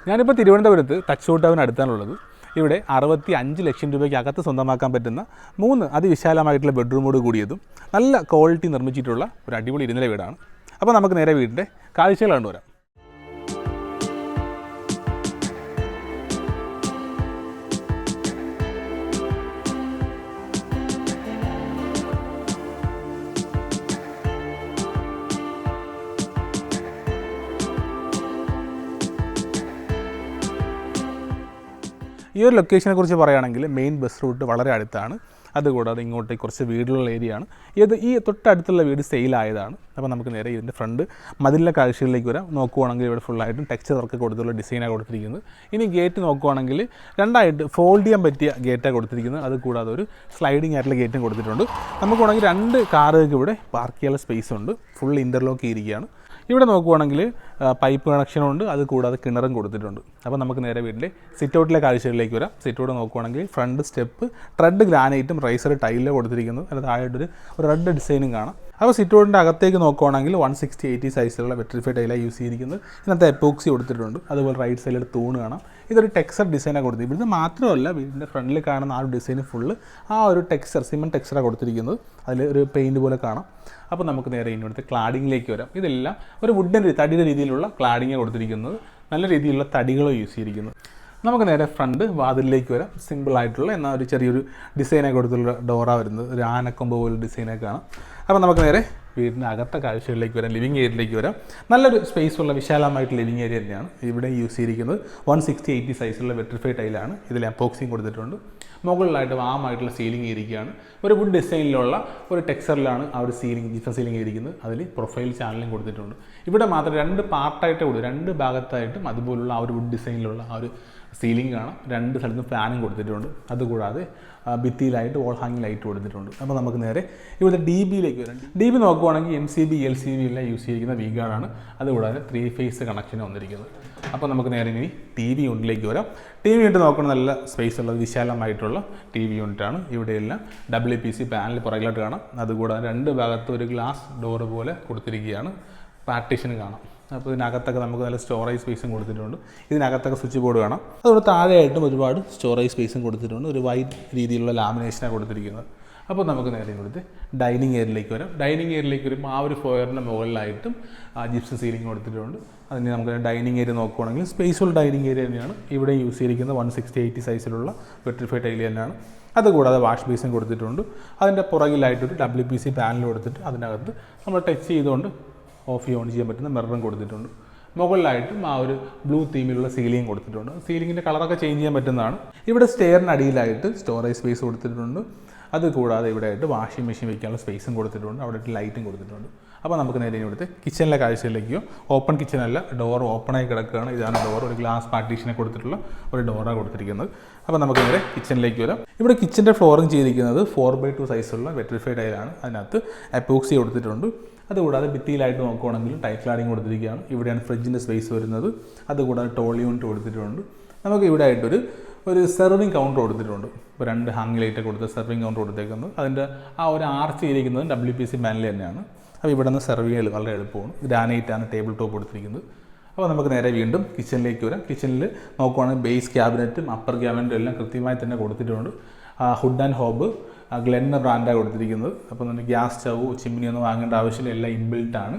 ഞാനിപ്പോൾ തിരുവനന്തപുരത്ത് touch town അടുത്താണുള്ളത്. ഇവിടെ 65 ലക്ഷം രൂപയ്ക്ക് അകത്ത് സ്വന്തമാക്കാൻ പറ്റുന്ന 3 അതിവിശാലമായിട്ടുള്ള ബെഡ്റൂമോട് കൂടിയതും നല്ല ക്വാളിറ്റി നിർമ്മിച്ചിട്ടുള്ള ഒരു അടിപൊളി ഇരുനില വീടാണ്. അപ്പോൾ നമുക്ക് നേരെ വീടിൻ്റെ കാഴ്ചകൾ കണ്ടുവരാം. ഈ ഒരു ലൊക്കേഷനെ കുറിച്ച് പറയുകയാണെങ്കിൽ മെയിൻ ബസ് റൂട്ട് വളരെ അടുത്താണ്. അതുകൂടാതെ ഇങ്ങോട്ടേക്ക് കുറച്ച് വീടുള്ള ഏരിയയാണ്. ഈ തൊട്ടടുത്തുള്ള വീട് സെയിലായതാണ്. അപ്പോൾ നമുക്ക് നേരെ ഇതിൻ്റെ ഫ്രണ്ട് മതിലിലെ കാഴ്ചകളിലേക്ക് വരാം. നോക്കുവാണെങ്കിൽ ഇവിടെ ഫുള്ളായിട്ടും ടെക്സ്ചർ വർക്ക് കൊടുത്തുള്ള ഡിസൈനാണ് കൊടുത്തിരിക്കുന്നത്. ഇനി ഗേറ്റ് നോക്കുവാണെങ്കിൽ രണ്ടായിട്ട് ഫോൾഡ് ചെയ്യാൻ പറ്റിയ ഗേറ്റാണ് കൊടുത്തിരിക്കുന്നത്. അതുകൂടാതെ ഒരു സ്ലൈഡിങ് ആയിട്ടുള്ള ഗേറ്റും കൊടുത്തിട്ടുണ്ട്. നമുക്ക് വേണമെങ്കിൽ 2 കാറുകൾക്ക് ഇവിടെ പാർക്ക് ചെയ്യാനുള്ള സ്പേസ് ഉണ്ട്. ഫുൾ ഇൻ്റർലോക്ക് ചെയ്തിരിക്കുകയാണ്. ഇവിടെ നോക്കുവാണെങ്കിൽ പൈപ്പ് കണക്ഷനുണ്ട്. അത് കൂടാതെ കിണറും കൊടുത്തിട്ടുണ്ട്. അപ്പോൾ നമുക്ക് നേരെ വീട്ടിലെ സിറ്റ് ഔട്ടിലെ കാഴ്ചകളിലേക്ക് വരാം. സിറ്റ് ഔട്ട് നോക്കുവാണെങ്കിൽ ഫ്രണ്ട് സ്റ്റെപ്പ് ട്രെഡ് ഗ്രാനൈറ്റും റൈസർ ടൈലിലും കൊടുത്തിരിക്കുന്നത്. അതിന് താഴെയൊരു റെഡ് ഡിസൈനും കാണാം. അപ്പോൾ സിറ്റ് ഔട്ടിൻ്റെ അകത്തേക്ക് നോക്കുവാണെങ്കിൽ 160/80 സൈസിലുള്ള വെട്രിഫൈഡ് ടൈലാണ് യൂസ് ചെയ്തിരിക്കുന്നത്. ഇതിനകത്ത് എപ്പോക്സി കൊടുത്തിട്ടുണ്ട്. അതുപോലെ റൈറ്റ് സൈഡിൽ തൂണ് കാണാം. ഇതൊരു ടെക്സ്ചർ ഡിസൈനാണ് കൊടുത്തത്. ഇവിടുന്ന് മാത്രമല്ല, വീടിൻ്റെ ഫ്രണ്ടിൽ കാണുന്ന ആ ഒരു ഡിസൈൻ ഫുള്ള് ആ ഒരു ടെക്സ്ചർ സിമെൻറ്റ് ടെക്സ്ചറാണ് കൊടുത്തിരിക്കുന്നത്. അതിൽ ഒരു പെയിൻറ്റ് പോലെ കാണാം. അപ്പോൾ നമുക്ക് നേരെ ഇവിടുത്തെ ക്ലാഡിങ്ങിലേക്ക് വരാം. ഇതെല്ലാം ഒരു വുഡൻ തടിയുടെ രീതിയിലുള്ള ക്ലാഡിങ്ങാണ് കൊടുത്തിരിക്കുന്നത്. നല്ല രീതിയിലുള്ള തടികളോ യൂസ് ചെയ്തിരിക്കുന്നത്. നമുക്ക് നേരെ ഫ്രണ്ട് വാതിലിലേക്ക് വരാം. സിമ്പിളായിട്ടുള്ള എന്നാൽ ഒരു ചെറിയൊരു ഡിസൈനൊക്കെ കൊടുത്തുള്ള ഡോറാണ് വരുന്നത്. ഒരു ആനക്കൊമ്പ് പോലെ ഡിസൈനൊക്കെ കാണാം. അപ്പോൾ നമുക്ക് നേരെ വീടിൻ്റെ അകത്തെ കാഴ്ചകളിലേക്ക് വരാം. ലിവിങ് ഏരിയയിലേക്ക് വരാം. നല്ലൊരു സ്പേസുള്ള വിശാലമായിട്ട് ലിവിങ് ഏരിയ തന്നെയാണ്. ഇവിടെ യൂസ് ചെയ്തിരിക്കുന്നത് 160/80 സൈസുള്ള വെട്രിഫൈഡ് ടൈലാണ്. ഇതിൽ എപ്പോക്സിയും കൊടുത്തിട്ടുണ്ട്. മുകളിലായിട്ട് വാമായിട്ടുള്ള സീലിംഗ് ഇരിക്കുകയാണ്. ഒരു വുഡ് ഡിസൈനിലുള്ള ഒരു ടെക്സ്ചറിലാണ് ആ ഒരു സീലിംഗ് ജിപ്സം സീലിംഗ് ഇരിക്കുന്നത്. അതിൽ പ്രൊഫൈൽ ചാനലും കൊടുത്തിട്ടുണ്ട്. ഇവിടെ മാത്രം 2 പാർട്ടായിട്ടേ ഉള്ളൂ. 2 ഭാഗത്തായിട്ടും അതുപോലുള്ള ആ ഒരു വുഡ് ഡിസൈനിലുള്ള ആ ഒരു സീലിംഗ് കാണാം. 2 സ്ഥലത്തും ഫാനും കൊടുത്തിട്ടുണ്ട്. അതുകൂടാതെ ഭിത്തിയിലായിട്ട് വോൾ ഹാങ്ങിങ് ലൈറ്റ് കൊടുത്തിട്ടുണ്ട്. അപ്പോൾ നമുക്ക് നേരെ ഇവിടെ DBയിലേക്ക് വരാം. DB നോക്കുവാണെങ്കിൽ MCB LCB എല്ലാം യൂസ് ചെയ്തിരിക്കുന്ന V-ഗാർഡാണ്. അതുകൂടാതെ 3 ഫേസ് കണക്ഷൻ വന്നിരിക്കുന്നത്. അപ്പോൾ നമുക്ക് നേരെ ഇനി TV യൂണിറ്റിലേക്ക് വരാം. TV യൂണിറ്റ് നോക്കുന്ന നല്ല സ്പേസ് ഉള്ളത് വിശാലമായിട്ടുള്ള TV യൂണിറ്റാണ്. ഇവിടെയെല്ലാം WPC പാനൽ പുറകിലോട്ട് കാണാം. അതുകൂടാതെ 2 ഭാഗത്ത് ഒരു ഗ്ലാസ് ഡോറ് പോലെ കൊടുത്തിരിക്കുകയാണ്. പാർട്ടീഷൻ കാണാം. അപ്പോൾ ഇതിനകത്തൊക്കെ നമുക്ക് നല്ല സ്റ്റോറേജ് സ്പേസും കൊടുത്തിട്ടുണ്ട്. ഇതിനകത്തൊക്കെ സ്വിച്ച് ബോർഡ് കാണാം. അതുകൊണ്ട് താഴെയായിട്ടും ഒരുപാട് സ്റ്റോറേജ് സ്പേസും കൊടുത്തിട്ടുണ്ട്. ഒരു വൈറ്റ് രീതിയിലുള്ള ലാമിനേഷനാണ് കൊടുത്തിരിക്കുന്നത്. അപ്പോൾ നമുക്ക് നേരെ ഇവിടുത്തെ ഡൈനിങ് ഏരിയയിലേക്ക് വരാം. ഡൈനിങ് ഏരിയയിലേക്ക് വരുമ്പോൾ ആ ഒരു ഫ്ലോറിൻ്റെ മുകളിലായിട്ടും ജിപ്സം സീലിംഗ് കൊടുത്തിട്ടുണ്ട്. അതിന് നമുക്ക് ഡൈനിങ് ഏരിയ നോക്കുവാണെങ്കിൽ സ്പേസുള്ള ഡൈനിങ് ഏരിയ തന്നെയാണ്. ഇവിടെ യൂസ് ചെയ്തിരിക്കുന്ന 160/80 സൈസിലുള്ള വെട്രിഫൈഡ് ടൈൽ തന്നെയാണ്. അതുകൂടാതെ വാഷ് ബേസും കൊടുത്തിട്ടുണ്ട്. അതിൻ്റെ പുറകിലായിട്ടൊരു WPC പാനൽ കൊടുത്തിട്ട് അതിനകത്ത് നമ്മൾ ടച്ച് ചെയ്തുകൊണ്ട് ഓഫ് ഓൺ ചെയ്യാൻ പറ്റുന്ന മിററും കൊടുത്തിട്ടുണ്ട്. മുകളിലായിട്ടും ആ ഒരു ബ്ലൂ തീമിലുള്ള സീലിംഗ് കൊടുത്തിട്ടുണ്ട്. സീലിങ്ങിൻ്റെ കളറൊക്കെ ചേഞ്ച് ചെയ്യാൻ പറ്റുന്നതാണ്. ഇവിടെ സ്റ്റെയറിന് അടിയിലായിട്ട് സ്റ്റോറേജ് സ്പേസ് കൊടുത്തിട്ടുണ്ട്. അതുകൂടാതെ ഇവിടെ ആയിട്ട് വാഷിംഗ് മെഷീൻ വയ്ക്കാനുള്ള സ്പേസും കൊടുത്തിട്ടുണ്ട്. അവിടെ ലൈറ്റും കൊടുത്തിട്ടുണ്ട്. അപ്പോൾ നമുക്ക് നേരെ ഇവിടുത്തെ കിച്ചണിലെ കാഴ്ചയിലേക്കോ. ഓപ്പൺ കിച്ചണല്ല, ഡോർ ഓപ്പണായി കിടക്കുകയാണ്. ഇതാണ് ഡോർ. ഒരു ഗ്ലാസ് പാർട്ടീഷനെ കൊടുത്തിട്ടുള്ള ഒരു ഡോറാണ് കൊടുത്തിരിക്കുന്നത്. അപ്പോൾ നമുക്ക് നേരെ കിച്ചണിലേക്ക് വരാം. ഇവിടെ കിച്ചൻ്റെ ഫ്ലോറിങ് ചെയ്തിരിക്കുന്നത് 4/2 സൈസുള്ള വെട്രിഫൈഡ് ടൈലാണ്. അതിനകത്ത് എപ്പോക്സി കൊടുത്തിട്ടുണ്ട്. അതുകൂടാതെ ഭിത്തിയിലായിട്ട് നോക്കുവാണെങ്കിൽ ടൈൽ ക്ലാഡിങ് കൊടുത്തിരിക്കുകയാണ്. ഇവിടെയാണ് ഫ്രിഡ്ജിൻ്റെ സ്പേസ് വരുന്നത്. അതുകൂടാതെ ടോൾ യൂണിറ്റ് കൊടുത്തിട്ടുണ്ട്. നമുക്ക് ഇവിടെ ആയിട്ടൊരു സെർവിങ് കൗണ്ടർ കൊടുത്തിട്ടുണ്ട്. ഇപ്പോൾ 2 ഹാങ് ലൈറ്റ് കൊടുത്ത് സെർവിങ് കൗണ്ടർ കൊടുത്തേക്കുന്നത്. അതിൻ്റെ ആ ഒരു ആർച്ച് ചെയ്തിരിക്കുന്നത് WPC പാനൽ തന്നെയാണ്. അപ്പോൾ ഇവിടെ നിന്ന് സെർവ് ചെയ്യാൻ വളരെ എളുപ്പമാണ്. ഗ്രാനൈറ്റാണ് ടേബിൾ ടോപ്പ് കൊടുത്തിരിക്കുന്നത്. അപ്പോൾ നമുക്ക് നേരെ വീണ്ടും കിച്ചണിലേക്ക് വരാം. കിച്ചണിൽ നോക്കുവാണെങ്കിൽ ബേസ് ക്യാബിനറ്റും അപ്പർ ക്യാബിനറ്റും എല്ലാം കൃത്യമായി തന്നെ കൊടുത്തിട്ടുണ്ട്. ഹുഡ് ആൻഡ് ഹോബ് ഗ്ലെന്നർ ബ്രാൻഡാണ് കൊടുത്തിരിക്കുന്നത്. അപ്പോൾ നമുക്ക് ഗ്യാസ് സ്റ്റവ് ചിമ്മിനി ഒന്നും വാങ്ങേണ്ട ആവശ്യമില്ല. എല്ലാം ഇൻബിൽട്ടാണ്.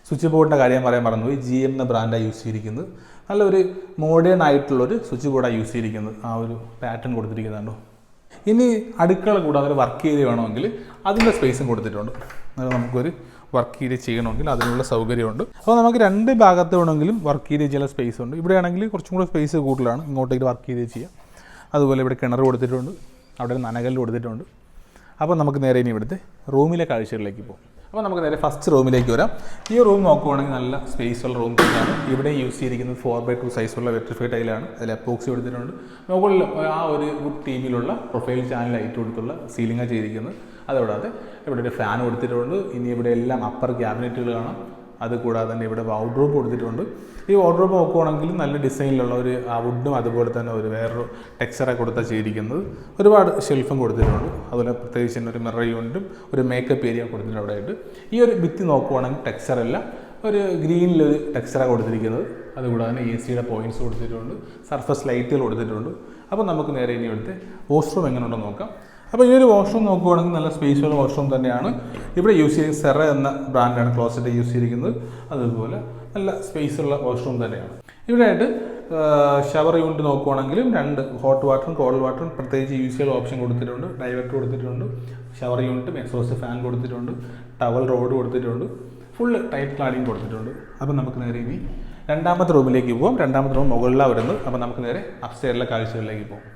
സ്വിച്ച് ബോർഡിൻ്റെ കാര്യം പറയാൻ മറന്നുപോയി. GM എന്ന ബ്രാൻഡാണ് യൂസ് ചെയ്തിരിക്കുന്നത്. നല്ലൊരു മോഡേൺ ആയിട്ടുള്ളൊരു സ്വിച്ച് ബോർഡാണ് യൂസ് ചെയ്തിരിക്കുന്നത്. ആ ഒരു പാറ്റേൺ കൊടുത്തിരിക്കുന്നുണ്ടോ. ഇനി അടുക്കള കൂടാതെ ഒരു വർക്ക് ഏരിയ വേണമെങ്കിൽ അതിൻ്റെ സ്പേസും കൊടുത്തിട്ടുണ്ട്. അത് നമുക്കൊരു വർക്ക് ഏരിയ ചെയ്യണമെങ്കിൽ അതിനുള്ള സൗകര്യമുണ്ട്. അപ്പോൾ നമുക്ക് 2 ഭാഗത്ത് വേണമെങ്കിലും വർക്ക് ഏരിയ ചെയ്യാൻ സ്പേസ് ഉണ്ട്. ഇവിടെയാണെങ്കിൽ കുറച്ചും കൂടെ സ്പേസ് കൂടുതലാണ്. ഇങ്ങോട്ടേക്ക് വർക്ക് ഏരിയ ചെയ്യാം. അതുപോലെ ഇവിടെ കിണർ കൊടുത്തിട്ടുണ്ട്. അവിടെ നനകല്ല് കൊടുത്തിട്ടുണ്ട്. അപ്പോൾ നമുക്ക് നേരെ ഇനി ഇവിടുത്തെ റൂമിലെ കാഴ്ചകളിലേക്ക് പോകും. അപ്പോൾ നമുക്ക് നേരെ ഫസ്റ്റ് റൂമിലേക്ക് വരാം. ഈ റൂം നോക്കുവാണെങ്കിൽ നല്ല സ്പേസുള്ള റൂം തന്നെയാണ്. ഇവിടെ യൂസ് ചെയ്തിരിക്കുന്നത് 4/2 സൈസുള്ള വെട്രിഫൈഡ് ടൈലാണ്. അതിൽ എപ്പോക്സി കൊടുത്തിട്ടുണ്ട്. മുകളിൽ ആ ഒരു വുഡ് തീമിലുള്ള പ്രൊഫൈൽ ചാനൽ ലൈറ്റ് കൊടുത്തുള്ള സീലിംഗാണ് ചെയ്തിരിക്കുന്നത്. അതുകൂടാതെ ഇവിടെ ഒരു ഫാൻ കൊടുത്തിട്ടുണ്ട്. ഇനി ഇവിടെ എല്ലാം അപ്പർ ക്യാബിനറ്റുകൾ കാണാം. അതുകൂടാതെ തന്നെ ഇവിടെ വാർഡ്രോബ് കൊടുത്തിട്ടുണ്ട്. ഈ വാർഡ്രോബ് നോക്കുവാണെങ്കിൽ നല്ല ഡിസൈനിലുള്ള ഒരു ആ വുഡും അതുപോലെ തന്നെ ഒരു വേറൊരു ടെക്സ്ചറൊക്കെ കൊടുത്താണ് ചെയ്തിരിക്കുന്നത്. ഒരുപാട് ഷെൽഫും കൊടുത്തിട്ടുണ്ട്. അതുപോലെ പ്രത്യേകിച്ച് തന്നെ ഒരു മിറർ യൂണിറ്റും ഒരു മേക്കപ്പ് ഏരിയ കൊടുത്തിട്ടുണ്ട് അവിടെ ആയിട്ട്. ഈ ഒരു ഭിത്തി നോക്കുവാണെങ്കിൽ ടെക്സ്ചറല്ല, ഒരു ഗ്രീനിലൊരു ടെക്സ്ചറാണ് കൊടുത്തിരിക്കുന്നത്. അതുകൂടാതെ തന്നെ AC-യുടെ പോയിൻറ്റ്സ് കൊടുത്തിട്ടുണ്ട്, സർഫസ് ലൈറ്റുകൾ കൊടുത്തിട്ടുണ്ട്. അപ്പോൾ നമുക്ക് നേരെ ഇനി ഇവിടുത്തെ വാഷ്റൂം എങ്ങനെ ഉണ്ടെന്ന് നോക്കാം. അപ്പോൾ ഈ ഒരു വാഷ്റൂം നോക്കുകയാണെങ്കിൽ നല്ല സ്പേസുള്ള വാഷ്റൂം തന്നെയാണ്. ഇവിടെ യൂസ് ചെയ്യുന്ന സെറ എന്ന ബ്രാൻഡാണ് ക്ലോസറ്റ് യൂസ് ചെയ്തിരിക്കുന്നത്. അതുപോലെ നല്ല സ്പേസുള്ള വാഷ്റൂം തന്നെയാണ്. ഇവിടെ ആയിട്ട് ഷവർ യൂണിറ്റ് നോക്കുകയാണെങ്കിലും 2 ഹോട്ട് വാട്ടറും കോൾഡ് വാട്ടറും പ്രത്യേകിച്ച് യൂസ് ചെയ്യാൻ ഓപ്ഷൻ കൊടുത്തിട്ടുണ്ട്. ഡൈവേർട്ടർ കൊടുത്തിട്ടുണ്ട്, ഷവർ യൂണിറ്റും എക്സോസ്റ്റ് ഫാൻ കൊടുത്തിട്ടുണ്ട്, ടവൽ റോഡ് കൊടുത്തിട്ടുണ്ട്, ഫുള്ള് ടൈറ്റ് ക്ലാഡിങ് കൊടുത്തിട്ടുണ്ട്. അപ്പോൾ നമുക്ക് നേരെ ഇനി രണ്ടാമത്തെ റൂമിലേക്ക് പോകാം. രണ്ടാമത്തെ റൂം മുകളിലാണ് വരുന്നത്. അപ്പോൾ നമുക്ക് നേരെ അപ്സ്റ്റെയറിലെ കാഴ്ചകളിലേക്ക് പോകും.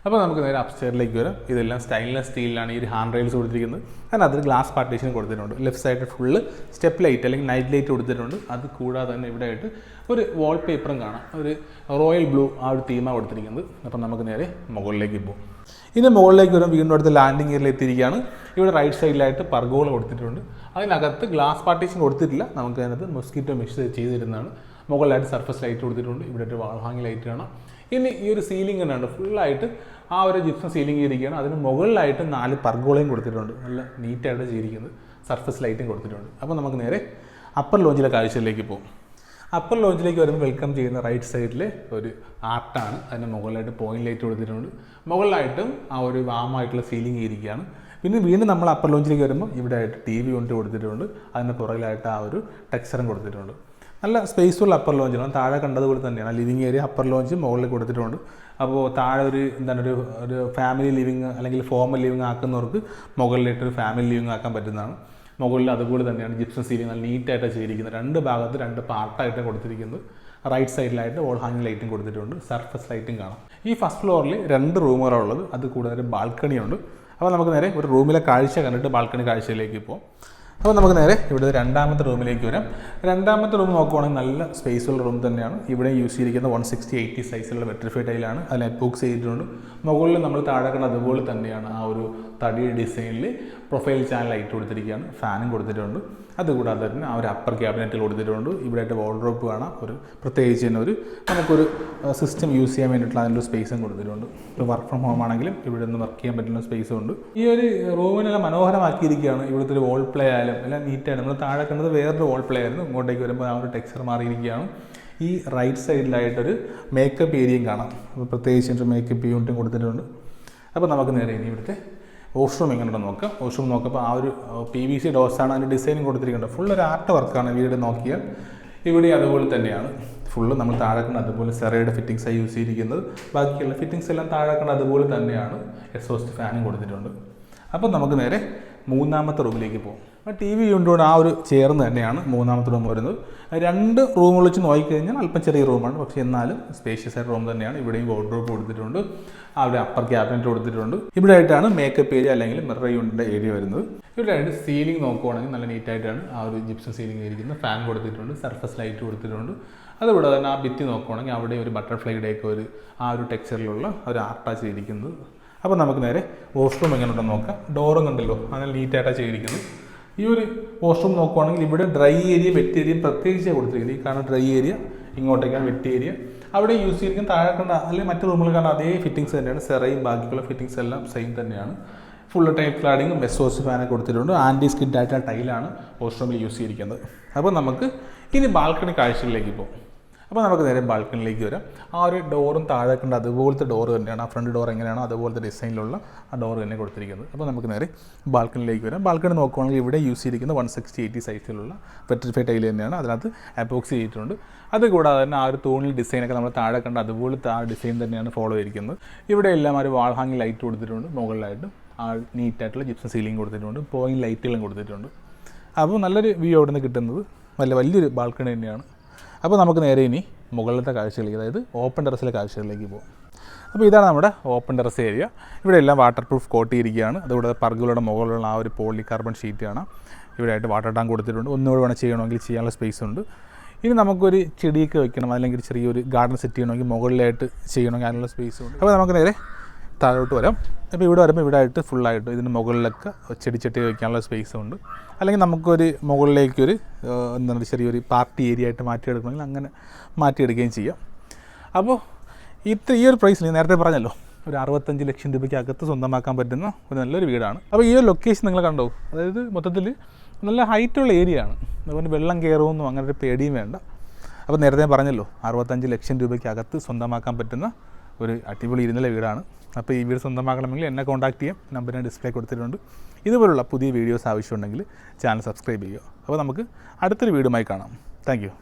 അപ്പോൾ നമുക്ക് നേരെ അപ്സ്റ്റെയറിലേക്ക് വരാം. ഇതെല്ലാം സ്റ്റെയിൻലെസ് സ്റ്റീലിലാണ് ഈ ഒരു ഹാൻഡ് റെയിൽസ് കൊടുത്തിരിക്കുന്നത്. കാരണം അതിൽ ഗ്ലാസ് പാർട്ടീഷൻ കൊടുത്തിട്ടുണ്ട്. ലെഫ്റ്റ് സൈഡിൽ ഫുള്ള് സ്റ്റെപ്പ് ലൈറ്റ് അല്ലെങ്കിൽ നൈറ്റ് ലൈറ്റ് കൊടുത്തിട്ടുണ്ട്. അത് കൂടാതെ തന്നെ ഇവിടെ ആയിട്ട് ഒരു വാൾ പേപ്പറും കാണാം. ഒരു റോയൽ ബ്ലൂ ആ ഒരു തീമാണ് കൊടുത്തിരിക്കുന്നത്. അപ്പം നമുക്ക് നേരെ മുകളിലേക്ക് പോകും. ഇതിന് മുകളിലേക്ക് വരും. വീണ്ടും അടുത്ത് ലാൻഡിംഗ് ഏരിയയിൽ എത്തിയിരിക്കുകയാണ്. ഇവിടെ റൈറ്റ് സൈഡിലായിട്ട് പർഗോള കൊടുത്തിട്ടുണ്ട്. അതിനകത്ത് ഗ്ലാസ് പാർട്ടീഷൻ കൊടുത്തിട്ടില്ല. നമുക്ക് അതിനകത്ത് മൊസ്കിറ്റോ മെഷ് ചെയ്തിരുന്നതാണ്. മുകളിലായിട്ട് സർഫസ് ലൈറ്റ് കൊടുത്തിട്ടുണ്ട്. ഇവിടെ ഒരു വാൾ ഹാങ്ങിങ് ലൈറ്റ് കാണാം. ഇനി ഈ ഒരു സീലിംഗ് തന്നെയുണ്ട്. ഫുള്ളായിട്ട് ആ ഒരു ജിപ്സം സീലിംഗ് ചെയ്തിരിക്കുകയാണ്. അതിന് മുകളിലായിട്ട് 4 പർഗോളയും കൊടുത്തിട്ടുണ്ട്. നല്ല നീറ്റായിട്ട് ചെയ്തിരിക്കുന്നത്. സർഫസ് ലൈറ്റും കൊടുത്തിട്ടുണ്ട്. അപ്പോൾ നമുക്ക് നേരെ അപ്പർ ലോഞ്ചിലെ കാഴ്ചയിലേക്ക് പോകും. അപ്പർ ലോഞ്ചിലേക്ക് വരുമ്പോൾ വെൽക്കം ചെയ്യുന്ന റൈറ്റ് സൈഡിൽ ഒരു ആർട്ടാണ്. അതിന് മുകളിലായിട്ട് പോയിന്റ് ലൈറ്റ് കൊടുത്തിട്ടുണ്ട്. മുകളിലായിട്ടും ആ ഒരു വാമായിട്ടുള്ള സീലിംഗ് ചെയ്തിരിക്കുകയാണ്. പിന്നെ വീണ്ടും നമ്മൾ അപ്പർ ലോഞ്ചിലേക്ക് വരുമ്പോൾ ഇവിടെ ആയിട്ട് TV യൂണിറ്റ് കൊടുത്തിട്ടുണ്ട്. അതിന് പുറകിലായിട്ട് ആ ഒരു ടെക്സ്ചറും കൊടുത്തിട്ടുണ്ട്. നല്ല സ്പേസുള്ള അപ്പർ ലോഞ്ചാണ്. താഴെ കണ്ടതുപോലെ തന്നെയാണ്. ലിവിങ് ഏരിയ അപ്പർ ലോഞ്ച് മുകളിൽ കൊടുത്തിട്ടുണ്ട്. അപ്പോൾ താഴെ ഒരു ഫാമിലി ലിവിങ് അല്ലെങ്കിൽ ഫോമൽ ലിവിങ് ആക്കുന്നവർക്ക് മുകളിലിട്ടൊരു ഫാമിലി ലിവിങ് ആക്കാൻ പറ്റുന്നതാണ്. മുകളിൽ അതുപോലെ തന്നെയാണ് ജിപ്സം സീലിംഗ് നല്ല നീറ്റായിട്ടാണ് ചെയ്തിരിക്കുന്നത്. 2 ഭാഗത്ത് 2 പാർട്ടായിട്ടാണ് കൊടുത്തിരിക്കുന്നത്. റൈറ്റ് സൈഡിലായിട്ട് വോൾ ഹാങ്ങിങ് ലൈറ്റും കൊടുത്തിട്ടുണ്ട്. സർഫസ് ലൈറ്റും കാണാം. ഈ ഫസ്റ്റ് ഫ്ലോറിൽ 2 റൂമുകളാണ് ഉള്ളത്. അത് കൂടാതെ ബാൽക്കണിയുണ്ട്. അപ്പോൾ നമുക്ക് നേരെ ഒരു റൂമിലെ കാഴ്ച കണ്ടിട്ട് ബാൽക്കണി കാഴ്ചയിലേക്ക് പോകാം. അപ്പോൾ നമുക്ക് നേരെ ഇവിടെ രണ്ടാമത്തെ റൂമിലേക്ക് വരാം. രണ്ടാമത്തെ റൂം നോക്കുവാണെങ്കിൽ നല്ല സ്പേസുള്ള റൂം തന്നെയാണ്. ഇവിടെ യൂസ് ചെയ്തിരിക്കുന്ന 160/80 സൈസിലുള്ള വെട്രിഫൈഡ് ടൈലാണ്. അതിൽ എപ്പോക്സ് ചെയ്തിട്ടുണ്ട്. മുകളിൽ നമ്മൾ താഴെ കണ്ട അതുപോലെ തന്നെയാണ് ആ ഒരു തടി ഡിസൈനിൽ പ്രൊഫൈൽ ചാനൽ ലൈറ്റ് കൊടുത്തിരിക്കുകയാണ്. ഫാനും കൊടുത്തിട്ടുണ്ട്. അതുകൂടാതെ തന്നെ ആ ഒരു അപ്പർ ക്യാബിനറ്റിൽ കൊടുത്തിട്ടുണ്ട്. ഇവിടെയായിട്ട് വാർഡ്രോബ് കാണാം. ഒരു പ്രത്യേകിച്ച് തന്നെ നമുക്കൊരു സിസ്റ്റം യൂസ് ചെയ്യാൻ വേണ്ടിയിട്ടുള്ള അതിൻ്റെ സ്പേസും കൊടുത്തിട്ടുണ്ട്. ഇപ്പോൾ വർക്ക് ഫ്രം ഹോം ആണെങ്കിലും ഇവിടെ നിന്ന് വർക്ക് ചെയ്യാൻ പറ്റുന്ന സ്പേസും ഉണ്ട്. ഈ ഒരു റൂമിനെല്ലാം മനോഹരമാക്കിയിരിക്കുകയാണ്. ഇവിടുത്തെ ഒരു വോൾ പ്ലേ ആയാലും എല്ലാം നീറ്റാണ്. നമ്മൾ താഴെ കണ്ടത് വേറൊരു വോൾ പ്ലേ ആയിരുന്നു. ഇങ്ങോട്ടേക്ക് വരുമ്പോൾ ആ ഒരു ടെക്സ്ചർ മാറിയിരിക്കുകയാണ്. ഈ റൈറ്റ് സൈഡിലായിട്ടൊരു മേക്കപ്പ് ഏരിയയും കാണാം. അപ്പോൾ പ്രത്യേകിച്ച് മേക്കപ്പ് യൂണിറ്റും കൊടുത്തിട്ടുണ്ട്. അപ്പോൾ നമുക്ക് നേരെ ഇനി ഇവിടുത്തെ വാഷ്റൂം എങ്ങനെയുണ്ടെന്ന് നോക്കാം. വാഷ്റൂം നോക്കുമ്പോൾ ആ ഒരു PVC ഡോസാണ് അതിൻ്റെ ഡിസൈനും കൊടുത്തിരിക്കുന്നത്. ഫുൾ ഒരു ആർട്ട് വർക്കാണ് വീട് നോക്കിയാൽ. ഇവിടെ അതുപോലെ തന്നെയാണ്. ഫുള്ള് നമ്മൾ താഴെ കണ്ട് അതുപോലെ സെറയുടെ ഫിറ്റിങ്സായി യൂസ് ചെയ്തിരിക്കുന്നത്. ബാക്കിയുള്ള ഫിറ്റിങ്സ് എല്ലാം താഴെ കണ്ട് അതുപോലെ തന്നെയാണ്. എക്സോസ്റ്റ് ഫാനും കൊടുത്തിട്ടുണ്ട്. അപ്പോൾ നമുക്ക് നേരെ മൂന്നാമത്തെ റൂമിലേക്ക് പോകും. അപ്പോൾ TV യൂണിറ്റോട് ആ ഒരു ചേർന്ന് തന്നെയാണ് മൂന്നാമത്തെ റൂം വരുന്നത്. 2 റൂമുകൾ വെച്ച് നോക്കിക്കഴിഞ്ഞാൽ അല്പം ചെറിയ റൂമാണ്. പക്ഷേ എന്നാലും സ്പേഷ്യസ് ആയിട്ട് റൂം തന്നെയാണ്. ഇവിടെയും വാർഡ്രോബ് കൊടുത്തിട്ടുണ്ട്. അവിടെ അപ്പർ ക്യാബിനറ്റ് കൊടുത്തിട്ടുണ്ട്. ഇവിടെ ആയിട്ടാണ് മേക്കപ്പ് ഏരിയ അല്ലെങ്കിൽ മിറർ യൂണിറ്റിൻ്റെ ഏരിയ വരുന്നത്. ഇവിടെ ആയിട്ട് സീലിംഗ് നോക്കുവാണെങ്കിൽ നല്ല നീറ്റായിട്ടാണ് ആ ഒരു ജിപ്സം സീലിംഗ് ഇരിക്കുന്നത്. ഫാൻ കൊടുത്തിട്ടുണ്ട്. സർഫസ് ലൈറ്റ് കൊടുത്തിട്ടുണ്ട്. അതുകൂടാതെ തന്നെ ആ ഭിത്തി നോക്കുവാണെങ്കിൽ അവിടെ ഒരു ബട്ടർഫ്ലൈയുടെയൊക്കെ ആ ഒരു ടെക്സ്ചറിലുള്ള ഒരു ആർട്ടാണ് ചെയ്തിരിക്കുന്നത്. അപ്പോൾ നമുക്ക് നേരെ വാഷ്റൂം എങ്ങനെയുണ്ടെന്ന് നോക്കാം. ഡോറും കണ്ടല്ലോ, അങ്ങനെ നീറ്റായിട്ടാണ് ചെയ്തിരിക്കുന്നത്. ഈ ഒരു വാഷ്റൂം നോക്കുവാണെങ്കിൽ ഇവിടെ ഡ്രൈ ഏരിയ വെറ്റ് ഏരിയ പ്രത്യേകിച്ച് കൊടുത്തിരിക്കുന്നത്. ഈ കാണുന്ന ഡ്രൈ ഏരിയ, ഇങ്ങോട്ടേക്കാണ് വെറ്റ് ഏരിയ. അവിടെ യൂസ് ചെയ്തിരിക്കുന്ന താഴെ കണ്ട അല്ലെങ്കിൽ മറ്റു റൂമുകൾ കാണാൻ അതേ ഫിറ്റിങ്സ് തന്നെയാണ്. സെറയും ബാക്കിയുള്ള ഫിറ്റിങ്സ് എല്ലാം സെയിം തന്നെയാണ്. ഫുള്ള് ടൈപ്പ് ക്ലാഡിങ്ങും എക്സോസ്റ്റ് ഫാനൊക്കെ കൊടുത്തിട്ടുണ്ട്. ആൻറ്റി സ്കിഡ് ആയിട്ടുള്ള ടൈലാണ് വാഷ്റൂമിൽ യൂസ് ചെയ്തിരിക്കുന്നത്. അപ്പോൾ നമുക്ക് ഇനി ബാൽക്കണി കാഴ്ചകളിലേക്ക് പോകും. അപ്പോൾ നമുക്ക് നേരെ ബാൽക്കണിലേക്ക് വരാം. ആ ഒരു ഡോറും താഴെ കണ്ട അതുപോലത്തെ ഡോറ് തന്നെയാണ്. ആ ഫ്രണ്ട് ഡോർ എങ്ങനെയാണോ അതുപോലത്തെ ഡിസൈനിലുള്ള ആ ഡോർ തന്നെ കൊടുത്തിരിക്കുന്നത്. അപ്പോൾ നമുക്ക് നേരെ ബാൽക്കണിലേക്ക് വരാം. ബാൽക്കണി നോക്കുകയാണെങ്കിൽ ഇവിടെ യൂസ് ചെയ്തിരിക്കുന്ന 160/80 സൈസിലുള്ള വെട്രിഫൈഡ് ടൈൽ തന്നെയാണ്. അതിനകത്ത് എപ്പോക്സി ചെയ്തിട്ടുണ്ട്. അതുകൂടാതെ തന്നെ ആ ഒരു തൂണിൽ ഡിസൈനൊക്കെ നമ്മൾ താഴെ കണ്ട അതുപോലത്തെ ആ ഡിസൈൻ തന്നെയാണ് ഫോളോ ചെയ്തിരിക്കുന്നത്. ഇവിടെ എല്ലാം ഒരു വാൾ ഹാങ്ങിങ് ലൈറ്റ് കൊടുത്തിട്ടുണ്ട്. മുകളിലായിട്ട് ആ നീറ്റായിട്ടുള്ള ജിപ്സം സീലിംഗ് കൊടുത്തിട്ടുണ്ട്. പോയിന്റ് ലൈറ്റുകളും കൊടുത്തിട്ടുണ്ട്. അപ്പോൾ നല്ലൊരു വ്യൂ അവിടെ നിന്ന് കിട്ടുന്നത് വലിയൊരു ബാൽക്കണി തന്നെയാണ്. അപ്പോൾ നമുക്ക് നേരെ ഇനി മുകളിലത്തെ കാഴ്ചകളിലേക്ക്, അതായത് ഓപ്പൺ ടെറസിലെ കാഴ്ചകളിലേക്ക് പോകും. അപ്പോൾ ഇതാണ് നമ്മുടെ ഓപ്പൺ ടെറസ് ഏരിയ. ഇവിടെ എല്ലാം വാട്ടർ പ്രൂഫ് കോട്ട് ചെയ്തിരിക്കുകയാണ്. അതുകൂടാതെ പർഗോളയുടെ മുകളിലുള്ള ആ ഒരു പോളി കാർബൺ ഷീറ്റ് കാണാം. ഇവിടെ ആയിട്ട് വാട്ടർ ടാങ്ക് കൊടുത്തിട്ടുണ്ട്. ഒന്നുകൂടെ വേണം ചെയ്യണമെങ്കിൽ ചെയ്യാനുള്ള സ്പേസ് ഉണ്ട്. ഇനി നമുക്കൊരു ചെടിയൊക്കെ വെക്കണം, അല്ലെങ്കിൽ ചെറിയൊരു ഗാർഡൻ സെറ്റ് ചെയ്യണമെങ്കിൽ മുകളിലായിട്ട് ചെയ്യണമെങ്കിൽ അതിനുള്ള സ്പേസ് ഉണ്ട്. അപ്പോൾ നമുക്ക് നേരെ താഴോട്ട് വരാം. അപ്പോൾ ഇവിടെ വരുമ്പോൾ ഇവിടെ ആയിട്ട് ഫുള്ളായിട്ട് ഇതിന് മുകളിലൊക്കെ ചെടി വയ്ക്കാനുള്ള സ്പേസ് ഉണ്ട്. അല്ലെങ്കിൽ നമുക്കൊരു മുകളിലേക്കൊരു എന്താണ് ചെറിയൊരു പാർട്ടി ഏരിയ ആയിട്ട് മാറ്റിയെടുക്കണമെങ്കിൽ അങ്ങനെ മാറ്റിയെടുക്കുകയും ചെയ്യാം. അപ്പോൾ ഈ ഒരു പ്രൈസിൽ നേരത്തെ പറഞ്ഞല്ലോ, ഒരു 65 ലക്ഷം രൂപയ്ക്ക് അകത്ത് സ്വന്തമാക്കാൻ പറ്റുന്ന ഒരു നല്ലൊരു വീടാണ്. അപ്പോൾ ഈ ഒരു ലൊക്കേഷൻ നിങ്ങൾ കണ്ടോ, അതായത് മൊത്തത്തിൽ നല്ല ഹൈറ്റുള്ള ഏരിയ ആണ്. അതുകൊണ്ട് വെള്ളം കയറുമെന്നും അങ്ങനെ ഒരു പേടിയും വേണ്ട. അപ്പോൾ നേരത്തെ പറഞ്ഞല്ലോ 65 ലക്ഷം രൂപയ്ക്കകത്ത് സ്വന്തമാക്കാൻ പറ്റുന്ന ഒരു അടിപൊളി ഇരുനില വീടാണ്. അപ്പോൾ ഈ വീട് സ്വന്തമാക്കണമെങ്കിൽ എന്നെ കോൺടാക്ട് ചെയ്യാം. നമ്പർ ഞാൻ ഡിസ്പ്ലേ കൊടുത്തിട്ടുണ്ട്. ഇതുപോലുള്ള പുതിയ വീഡിയോസ് ആവശ്യമുണ്ടെങ്കിൽ ചാനൽ സബ്സ്ക്രൈബ് ചെയ്യുക. അപ്പോൾ നമുക്ക് അടുത്തൊരു വീഡിയോയുമായി കാണാം. Thank you.